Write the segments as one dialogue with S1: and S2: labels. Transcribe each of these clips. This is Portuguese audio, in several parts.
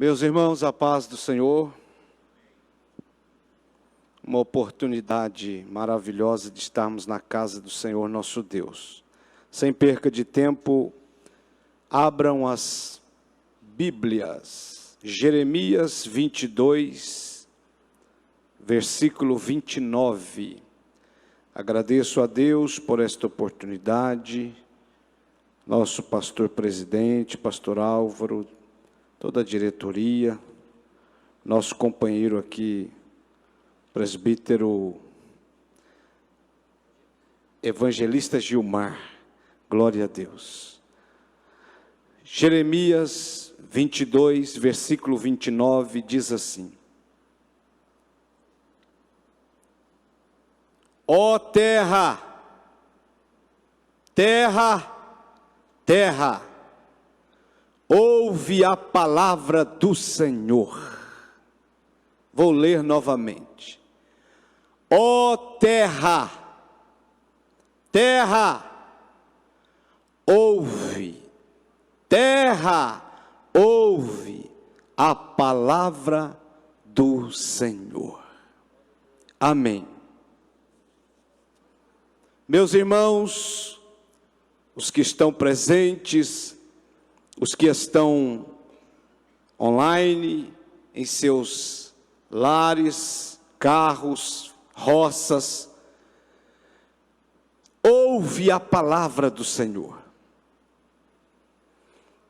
S1: Meus irmãos, a paz do Senhor, uma oportunidade maravilhosa de estarmos na casa do Senhor nosso Deus. Sem perca de tempo, abram as Bíblias, Jeremias 22, versículo 29. Agradeço a Deus por esta oportunidade, nosso pastor presidente, pastor Álvaro, toda a diretoria, nosso companheiro aqui, presbítero evangelista Gilmar, glória a Deus. Jeremias 22, versículo 29, diz assim: Ó terra, terra, terra, ouve a palavra do Senhor. Vou ler novamente. Ó terra, terra, ouve a palavra do Senhor. Amém. Meus irmãos, os que estão presentes, os que estão online, em seus lares, carros, roças, ouve a palavra do Senhor.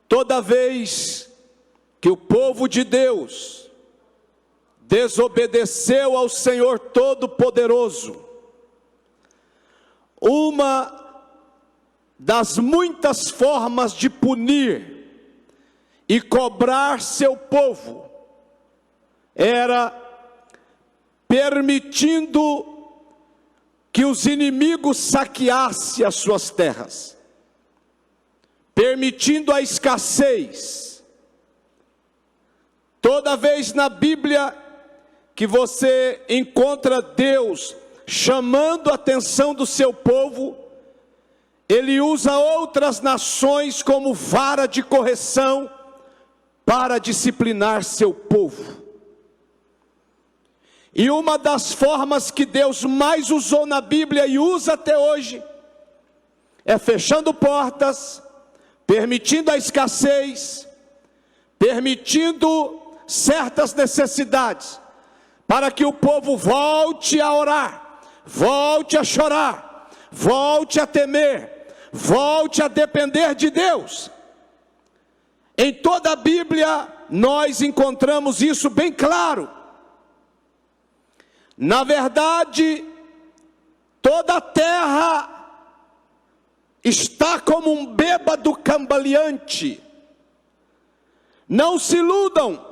S1: Toda vez que o povo de Deus desobedeceu ao Senhor Todo-Poderoso, uma das muitas formas de punir e cobrar seu povo era permitindo que os inimigos saqueassem as suas terras, permitindo a escassez. Toda vez na Bíblia que você encontra Deus chamando a atenção do seu povo, Ele usa outras nações como vara de correção para disciplinar seu povo. E uma das formas que Deus mais usou na Bíblia e usa até hoje é fechando portas, permitindo a escassez, permitindo certas necessidades, para que o povo volte a orar, volte a chorar, volte a temer, volte a depender de Deus. Em toda a Bíblia nós encontramos isso bem claro. Na verdade, toda a terra está como um bêbado cambaleante. Não se iludam,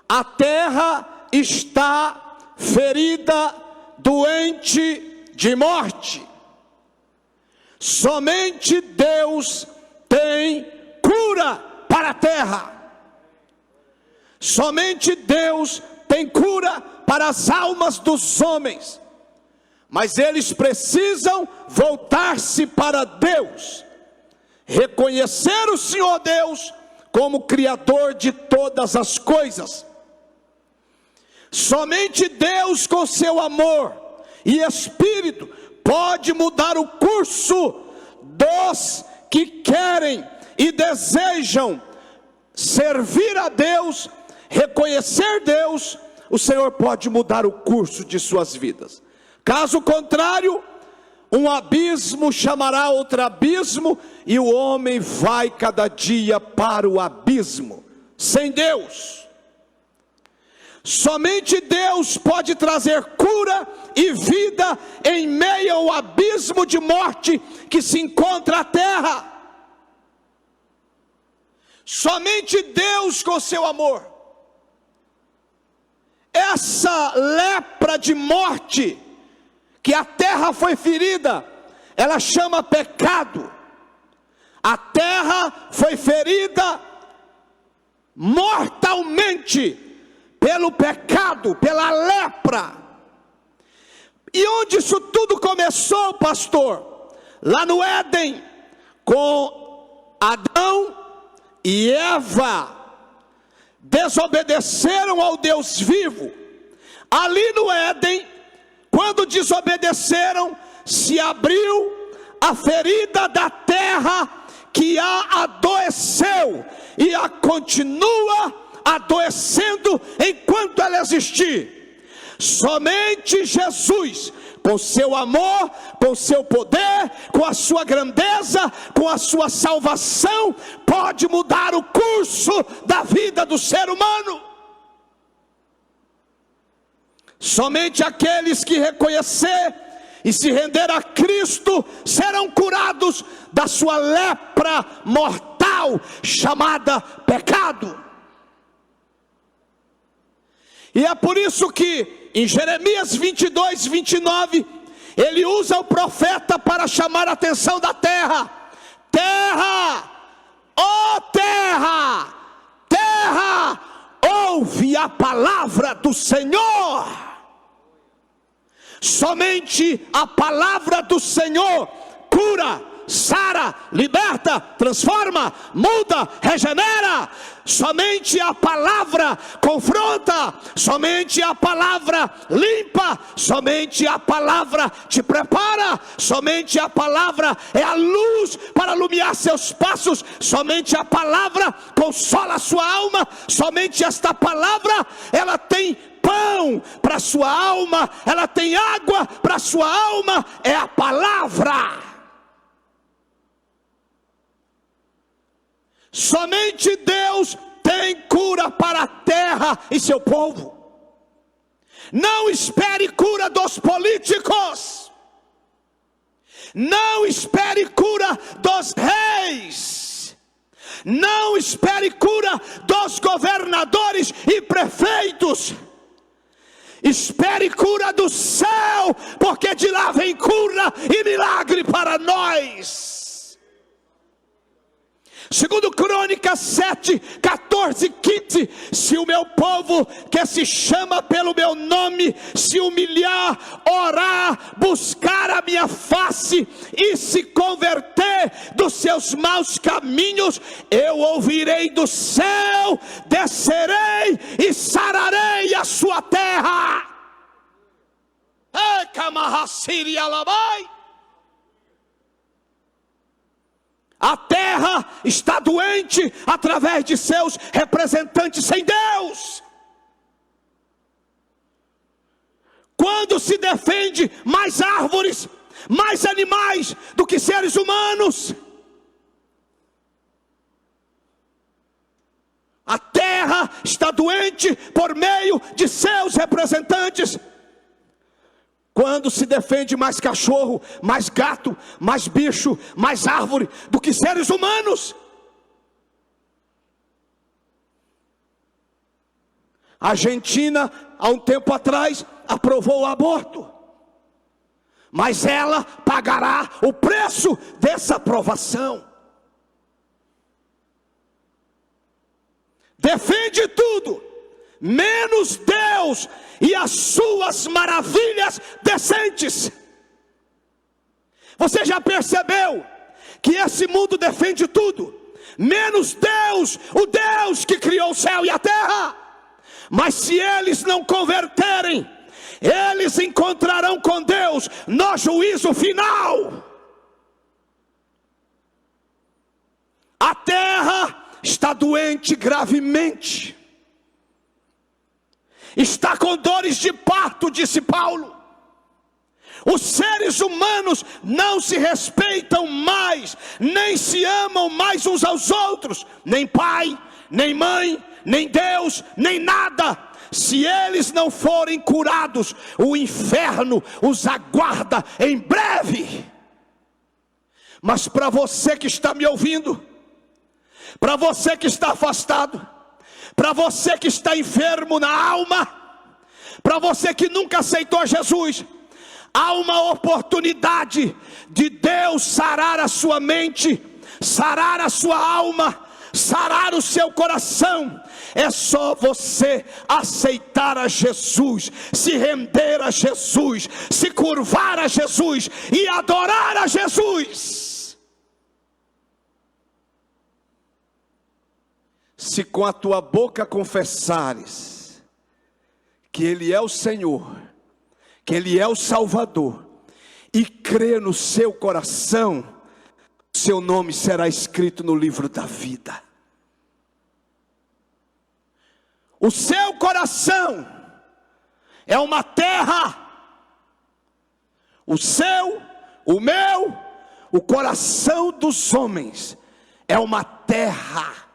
S1: a terra está ferida, doente de morte. Somente Deus tem cura para a terra. Somente Deus tem cura para as almas dos homens. Mas eles precisam voltar-se para Deus, reconhecer o Senhor Deus como Criador de todas as coisas. Somente Deus, com seu amor e Espírito, pode mudar o curso dos que querem e desejam servir a Deus, reconhecer Deus. O Senhor pode mudar o curso de suas vidas. Caso contrário, um abismo chamará outro abismo, e o homem vai cada dia para o abismo, sem Deus. Somente Deus pode trazer cura e vida em meio ao abismo de morte que se encontra a terra. Somente Deus, com seu amor. Essa lepra de morte que a terra foi ferida, ela chama pecado. A terra foi ferida mortalmente pelo pecado, pela lepra. E onde isso tudo começou, pastor? Lá no Éden, com Adão e Eva. desobedeceram ao Deus vivo. Ali no Éden, quando desobedeceram, se abriu a ferida da terra que a adoeceu e a continua adoecendo enquanto ela existir. Somente Jesus, com seu amor, com seu poder, com a sua grandeza, com a sua salvação, pode mudar o curso da vida do ser humano. Somente aqueles que reconhecer e se render a Cristo serão curados da sua lepra mortal chamada pecado. E é por isso que em Jeremias 22, 29, ele usa o profeta para chamar a atenção da terra. Terra, ó terra, terra, ouve a palavra do Senhor. Somente a palavra do Senhor cura, sara, liberta, transforma, muda, regenera. Somente a palavra confronta, somente a palavra limpa, somente a palavra te prepara, somente a palavra é a luz para iluminar seus passos, somente a palavra consola a sua alma, somente esta palavra, ela tem pão para a sua alma, ela tem água para a sua alma, é a palavra. Somente Deus tem cura para a terra e seu povo. Não espere cura dos políticos, não espere cura dos reis, não espere cura dos governadores e prefeitos. Espere cura do céu, porque de lá vem cura e milagre para nós. Segundo Crônicas 7, 14, 15, se o meu povo que se chama pelo meu nome se humilhar, orar, buscar a minha face e se converter dos seus maus caminhos, eu ouvirei do céu, descerei e sararei a sua terra. A terra está doente através de seus representantes sem Deus. Quando se defende mais árvores, mais animais do que seres humanos, a terra está doente por meio de seus representantes. Quando se defende mais cachorro, mais gato, mais bicho, mais árvore do que seres humanos. A Argentina, há um tempo atrás, aprovou o aborto. Mas ela pagará o preço dessa aprovação. Defende tudo, menos Deus e as suas maravilhas decentes. Você já percebeu que esse mundo defende tudo, menos Deus, o Deus que criou o céu e a terra? Mas se eles não converterem, eles encontrarão com Deus no juízo final. A terra está doente gravemente, está com dores de parto, disse Paulo. Os seres humanos não se respeitam mais, nem se amam mais uns aos outros, nem pai, nem mãe, nem Deus, nem nada. Se eles não forem curados, o inferno os aguarda em breve. Mas para você que está me ouvindo, para você que está afastado, para você que está enfermo na alma, para você que nunca aceitou Jesus, há uma oportunidade de Deus sarar a sua mente, sarar a sua alma, sarar o seu coração. É só você aceitar a Jesus, se render a Jesus, se curvar a Jesus e adorar a Jesus. se com a tua boca confessares que Ele é o Senhor, que Ele é o Salvador, e crer no seu coração, seu nome será escrito no livro da vida. O seu coração é uma terra. O seu, o meu, o coração dos homens é uma terra.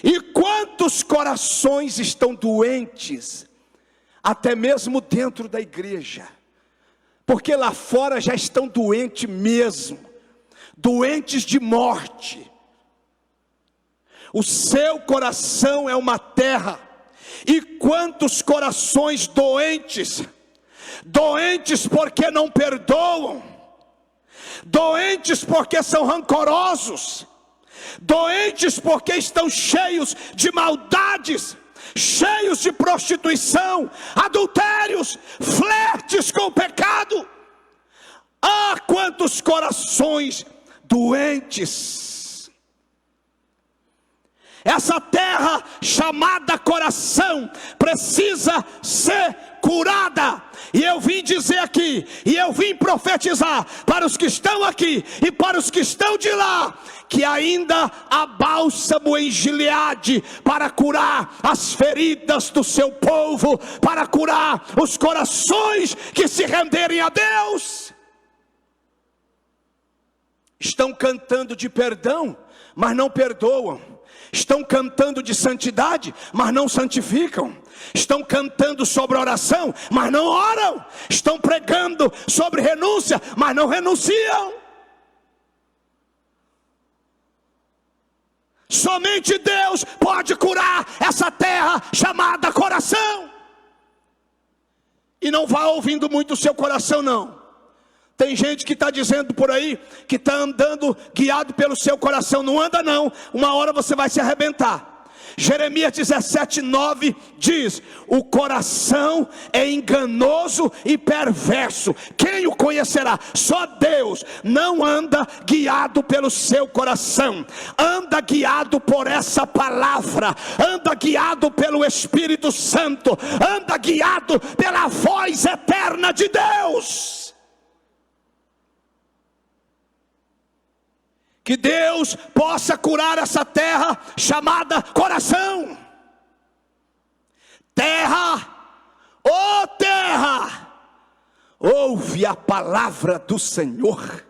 S1: E quantos corações estão doentes, até mesmo dentro da igreja, porque lá fora já estão doentes mesmo, doentes de morte. O seu coração é uma terra. E quantos corações doentes, doentes porque não perdoam, doentes porque são rancorosos, doentes porque estão cheios de maldades, cheios de prostituição, adultérios, flertes com o pecado. Ah, quantos corações doentes! Essa terra chamada coração precisa ser curada. E eu vim dizer aqui, e eu vim profetizar para os que estão aqui e para os que estão de lá, que ainda há bálsamo em Gileade para curar as feridas do seu povo, para curar os corações que se renderem a Deus. Estão cantando de perdão, mas não perdoam. Estão cantando de santidade, mas não santificam. Estão cantando sobre oração, mas não oram. Estão pregando sobre renúncia, mas não renunciam. Somente Deus pode curar essa terra chamada coração. E não vá ouvindo muito o seu coração não. Tem gente que está dizendo por aí que está andando guiado pelo seu coração. Não anda não, uma hora você vai se arrebentar. Jeremias 17:9 diz: o coração é enganoso e perverso, quem o conhecerá? Só Deus. Não anda guiado pelo seu coração, anda guiado por essa palavra, anda guiado pelo Espírito Santo, anda guiado pela voz eterna de Deus. Que Deus possa curar essa terra chamada coração. Terra, ó terra, ouve a palavra do Senhor.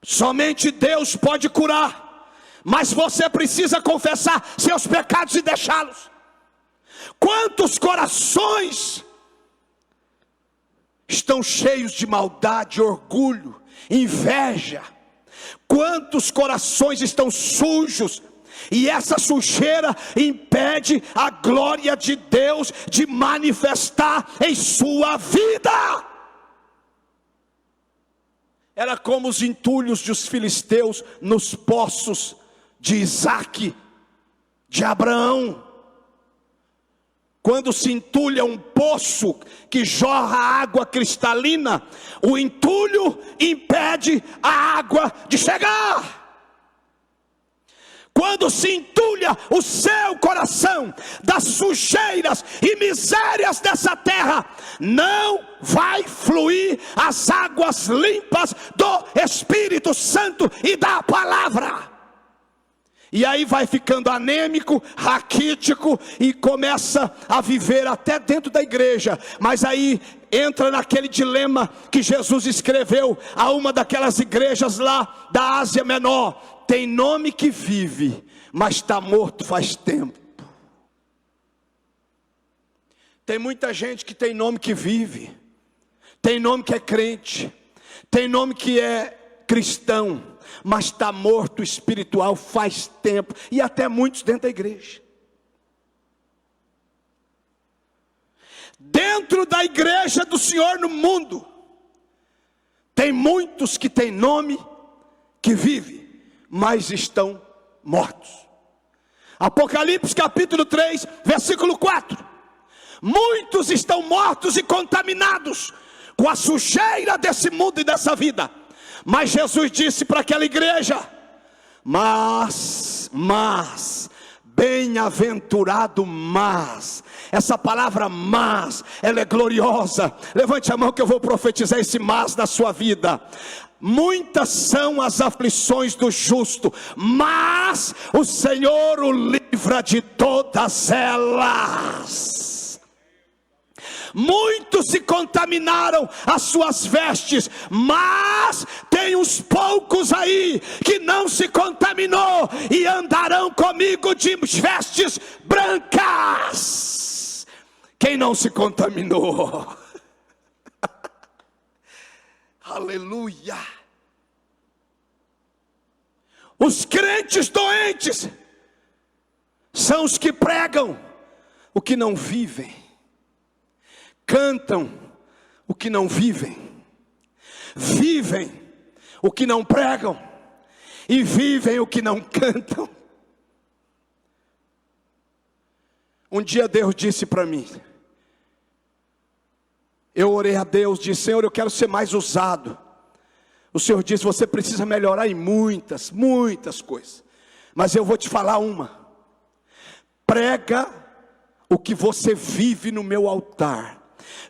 S1: Somente Deus pode curar, mas você precisa confessar seus pecados e deixá-los. Quantos corações estão cheios de maldade, orgulho, inveja? Quantos corações estão sujos? E essa sujeira impede a glória de Deus de manifestar em sua vida. Era como os entulhos dos filisteus nos poços de Isaque, de Abraão. Quando se entulha um poço que jorra água cristalina, o entulho impede a água de chegar. Quando se entulha o seu coração das sujeiras e misérias dessa terra, não vai fluir as águas limpas do Espírito Santo e da palavra. E aí vai ficando anêmico, raquítico e começa a viver até dentro da igreja. Mas aí entra naquele dilema que Jesus escreveu a uma daquelas igrejas lá da Ásia Menor. Tem nome que vive, mas está morto faz tempo. Tem muita gente que tem nome que vive, tem nome que é crente, tem nome que é cristão, mas está morto espiritual faz tempo, e até muitos dentro da igreja. Dentro da igreja do Senhor no mundo, tem muitos que têm nome que vive, mas estão mortos. Apocalipse capítulo 3, versículo 4. Muitos estão mortos e contaminados com a sujeira desse mundo e dessa vida. Mas Jesus disse para aquela igreja: mas, bem-aventurado, mas. Essa palavra mas, ela é gloriosa. Levante a mão que eu vou profetizar esse mas na sua vida. Muitas são as aflições do justo, mas o Senhor o livra de todas elas. Muitos se contaminaram as suas vestes, mas tem uns poucos aí que não se contaminou e andarão comigo de vestes brancas. Quem não se contaminou? Aleluia. Os crentes doentes são os que pregam o que não vivem, cantam o que não vivem, vivem o que não pregam e vivem o que não cantam. Um dia Deus disse para mim, eu orei a Deus, disse: Senhor, eu quero ser mais usado. O Senhor disse: você precisa melhorar em muitas coisas, mas eu vou te falar uma: prega o que você vive no meu altar,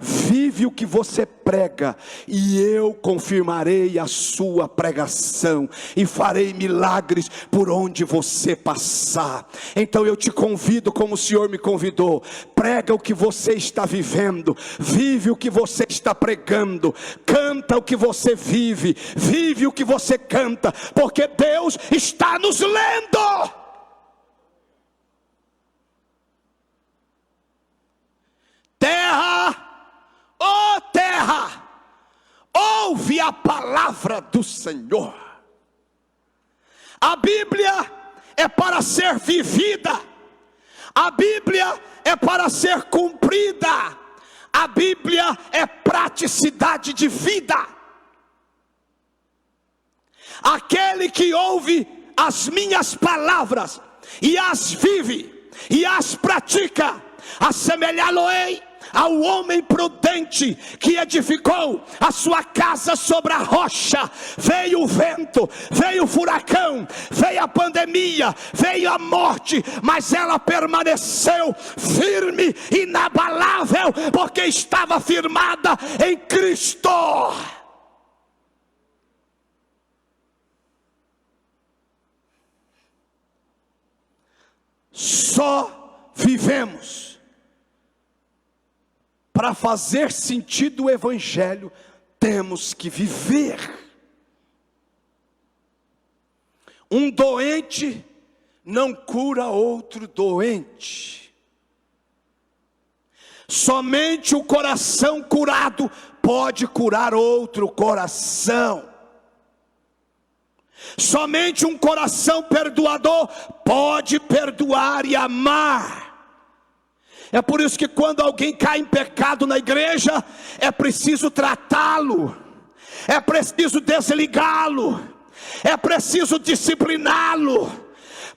S1: vive o que você prega, e eu confirmarei a sua pregação, e farei milagres por onde você passar. Então eu te convido, como o Senhor me convidou: prega o que você está vivendo, vive o que você está pregando, canta o que você vive, vive o que você canta, porque Deus está nos lendo. Terra, ó terra, ouve a palavra do Senhor. A Bíblia é para ser vivida, a Bíblia é para ser cumprida, a Bíblia é praticidade de vida. Aquele que ouve as minhas palavras e as vive e as pratica, assemelhá-lo-ei ao homem prudente que edificou a sua casa sobre a rocha. Veio o vento, veio o furacão, veio a pandemia, veio a morte, mas ela permaneceu firme, inabalável, porque estava firmada em Cristo. Só vivemos para fazer sentido o Evangelho, temos que viver. Um doente não cura outro doente. Somente o coração curado pode curar outro coração. Somente um coração perdoador pode perdoar e amar. É por isso que quando alguém cai em pecado na igreja, é preciso tratá-lo, é preciso desligá-lo, é preciso discipliná-lo,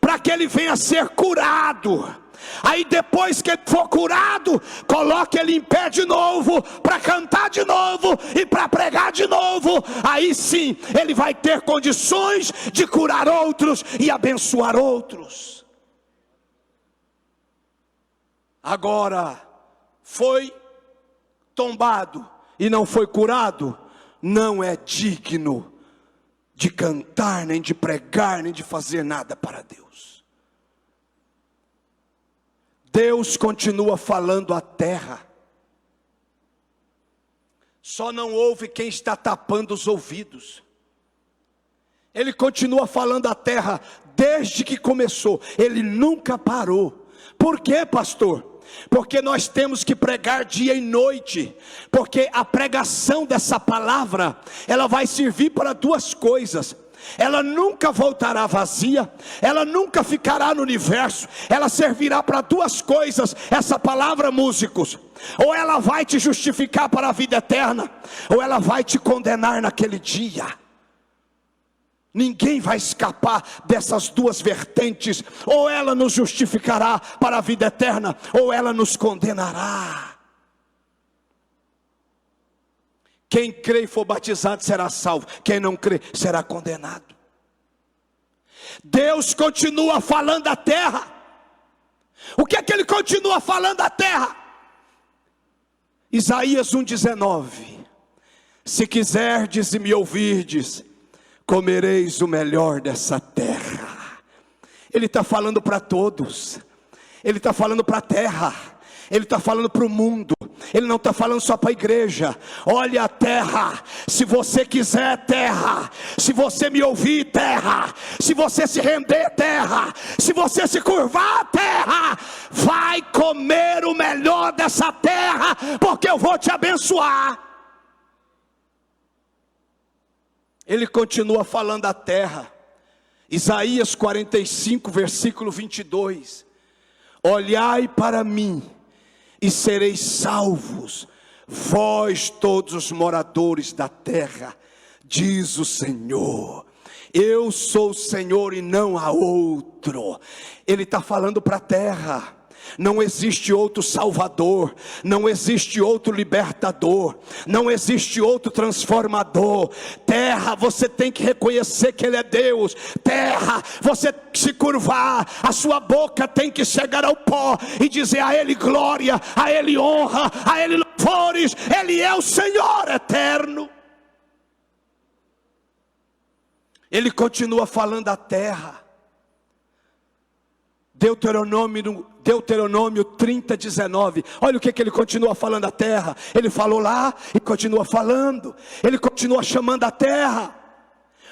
S1: para que ele venha a ser curado. Aí depois que ele for curado, coloque ele em pé de novo, para cantar de novo e para pregar de novo. Aí sim, ele vai ter condições de curar outros e abençoar outros. Agora, foi tombado e não foi curado, não é digno de cantar, nem de pregar, nem de fazer nada para Deus. Deus continua falando à terra, só não ouve quem está tapando os ouvidos. Ele continua falando à terra desde que começou, ele nunca parou. Por quê, pastor? Porque nós temos que pregar dia e noite, porque a pregação dessa palavra, ela vai servir para duas coisas. Ela nunca voltará vazia, ela nunca ficará no universo, ela servirá para duas coisas, essa palavra, músicos: ou ela vai te justificar para a vida eterna, ou ela vai te condenar naquele dia. Ninguém vai escapar dessas duas vertentes: ou ela nos justificará para a vida eterna, ou ela nos condenará. Quem crê e for batizado será salvo, quem não crê será condenado. Deus continua falando à terra. O que é que ele continua falando à terra? Isaías 1,19: se quiserdes e me ouvirdes, comereis o melhor dessa terra. Ele está falando para todos, ele está falando para a terra, ele está falando para o mundo, ele não está falando só para a igreja. Olha a terra, se você quiser terra, se você me ouvir terra, se você se render terra, se você se curvar terra, vai comer o melhor dessa terra, porque eu vou te abençoar. Ele continua falando à terra. Isaías 45 versículo 22: olhai para mim e sereis salvos, vós todos os moradores da terra, diz o Senhor. Eu sou o Senhor e não há outro. Ele está falando para a terra. Não existe outro salvador, não existe outro libertador, não existe outro transformador. Terra, você tem que reconhecer que Ele é Deus. Terra, você se curvar, a sua boca tem que chegar ao pó e dizer a Ele glória, a Ele honra, a Ele louvores. Ele é o Senhor eterno. Ele continua falando à terra. Deuteronômio 30, 19. Olha o que ele continua falando à terra. Ele falou lá e continua falando. Ele continua chamando a terra.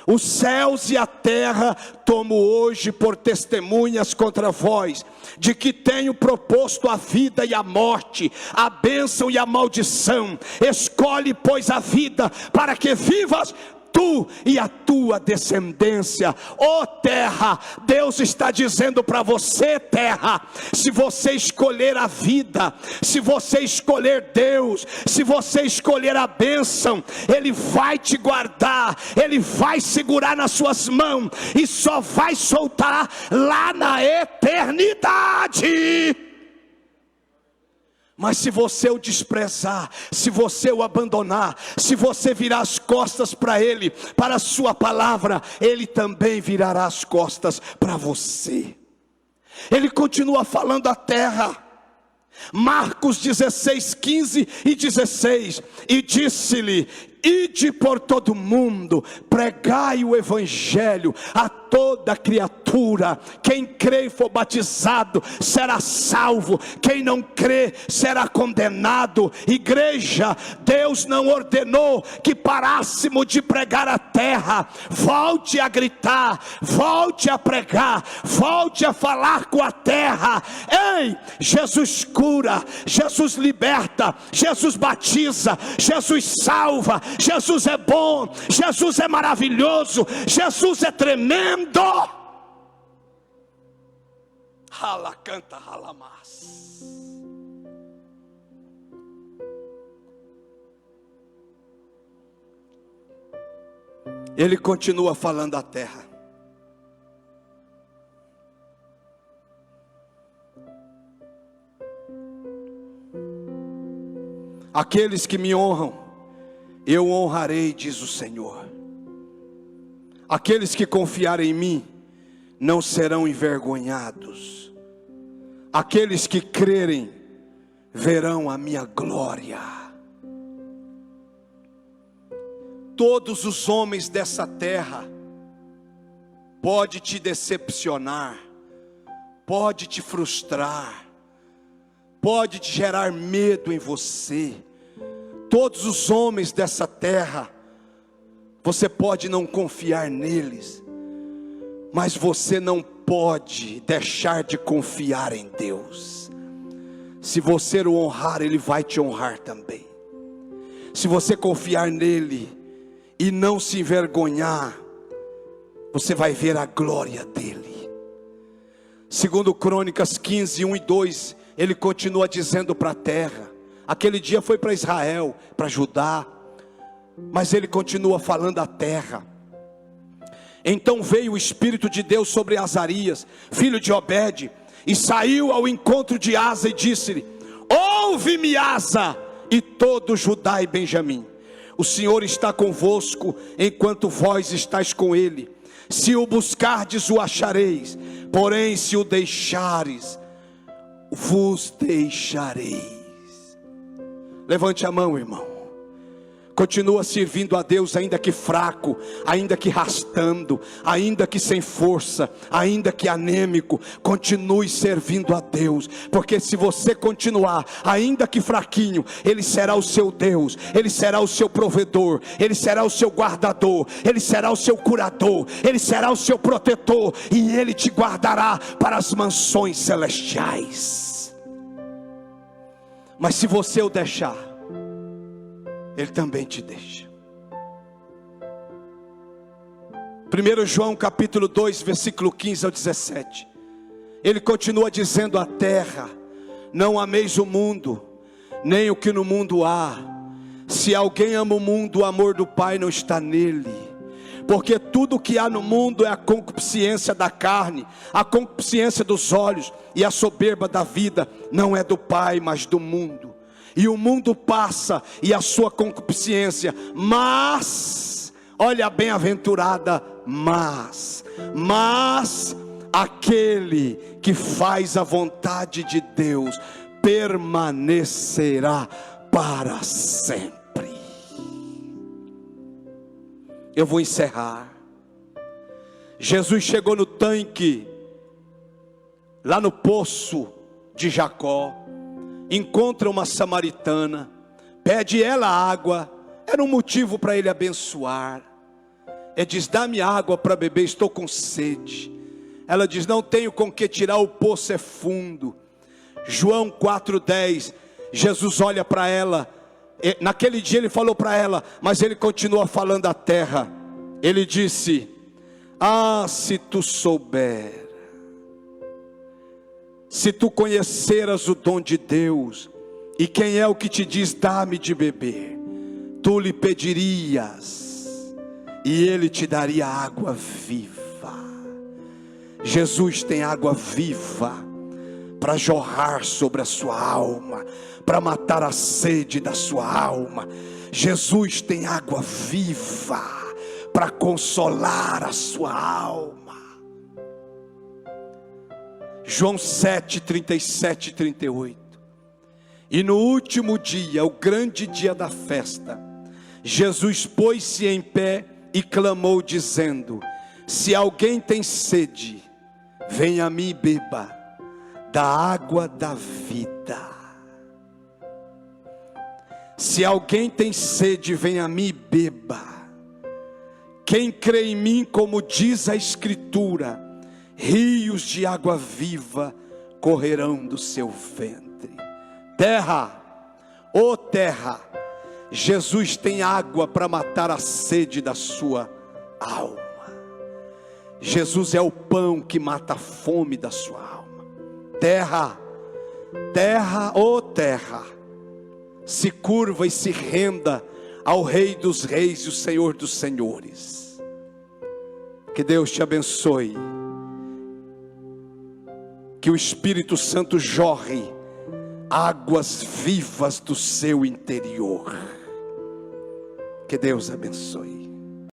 S1: Os céus e a terra tomo hoje por testemunhas contra vós, de que tenho proposto a vida e a morte, a bênção e a maldição. Escolhe, pois, a vida, para que vivas tu e a tua descendência. Ó terra, Deus está dizendo para você, terra, se você escolher a vida, se você escolher Deus, se você escolher a bênção, Ele vai te guardar, Ele vai segurar nas suas mãos e só vai soltar lá na eternidade. Mas se você o desprezar, se você o abandonar, se você virar as costas para Ele, para a sua palavra, Ele também virará as costas para você. Ele continua falando à terra. Marcos 16, 15 e 16. E disse-lhe: ide por todo o mundo, pregai o evangelho a toda criatura. Quem crê e for batizado será salvo, quem não crê será condenado. Igreja, Deus não ordenou que parássemos de pregar a terra. Volte a gritar, volte a pregar, volte a falar com a terra. Ei, Jesus cura, Jesus liberta, Jesus batiza, Jesus salva, Jesus é bom, Jesus é maravilhoso, Jesus é tremendo. Rala, canta, ralamas. Ele continua falando à terra. Aqueles que me honram, eu honrarei, diz o Senhor. Aqueles que confiarem em mim não serão envergonhados. Aqueles que crerem verão a minha glória. Todos os homens dessa terra pode te decepcionar, pode te frustrar, pode te gerar medo em você. Todos os homens dessa terra, você pode não confiar neles, mas você não pode deixar de confiar em Deus. Se você o honrar, Ele vai te honrar também. Se você confiar nele e não se envergonhar, você vai ver a glória dele. Segundo Crônicas 15, 1 e 2, ele continua dizendo para a terra. Aquele dia foi para Israel, para Judá, mas ele continua falando à terra. Então veio o Espírito de Deus sobre Azarias, filho de Obed, e saiu ao encontro de Asa e disse-lhe: ouve-me, Asa, e todo Judá e Benjamim. O Senhor está convosco, enquanto vós estáis com Ele. Se o buscardes, o achareis. Porém, se o deixares, vos deixareis. Levante a mão, irmão. Continua servindo a Deus, ainda que fraco, ainda que rastando, ainda que sem força, ainda que anêmico. Continue servindo a Deus, porque se você continuar, ainda que fraquinho, Ele será o seu Deus, Ele será o seu provedor, Ele será o seu guardador, Ele será o seu curador, Ele será o seu protetor, e Ele te guardará para as mansões celestiais. Mas se você o deixar, Ele também te deixa. 1 João capítulo 2, versículo 15 ao 17. Ele continua dizendo: a terra, não ameis o mundo, nem o que no mundo há. Se alguém ama o mundo, o amor do Pai não está nele. Porque tudo o que há no mundo é a concupiscência da carne, a concupiscência dos olhos e a soberba da vida, não é do Pai, mas do mundo. E o mundo passa e a sua concupiscência, mas, olha a bem-aventurada mas aquele que faz a vontade de Deus permanecerá para sempre. Eu vou encerrar. Jesus chegou no tanque, lá no poço de Jacó, encontra uma samaritana, pede ela água. Era um motivo para ele abençoar. Ele diz: dá-me água para beber, estou com sede. Ela diz: não tenho com que tirar, o poço é fundo. João 4,10, Jesus olha para ela. Naquele dia ele falou para ela, mas ele continua falando à terra. Ele disse: ah, se tu souber, se tu conheceras o dom de Deus, e quem é o que te diz dá-me de beber, tu lhe pedirias, e ele te daria água viva. Jesus tem água viva para jorrar sobre a sua alma, para matar a sede da sua alma. Jesus tem água viva para consolar a sua alma. João 7, 37 e 38. E no último dia, o grande dia da festa, Jesus pôs-se em pé e clamou dizendo: se alguém tem sede, venha a mim e beba da água da vida. Se alguém tem sede, venha a mim e beba. Quem crê em mim, como diz a Escritura, rios de água viva correrão do seu ventre. Terra, ó terra, Jesus tem água para matar a sede da sua alma. Jesus é o pão que mata a fome da sua alma. Terra, terra, ó terra, se curva e se renda ao Rei dos Reis e o Senhor dos Senhores. Que Deus te abençoe. Que o Espírito Santo jorre águas vivas do seu interior. Que Deus abençoe.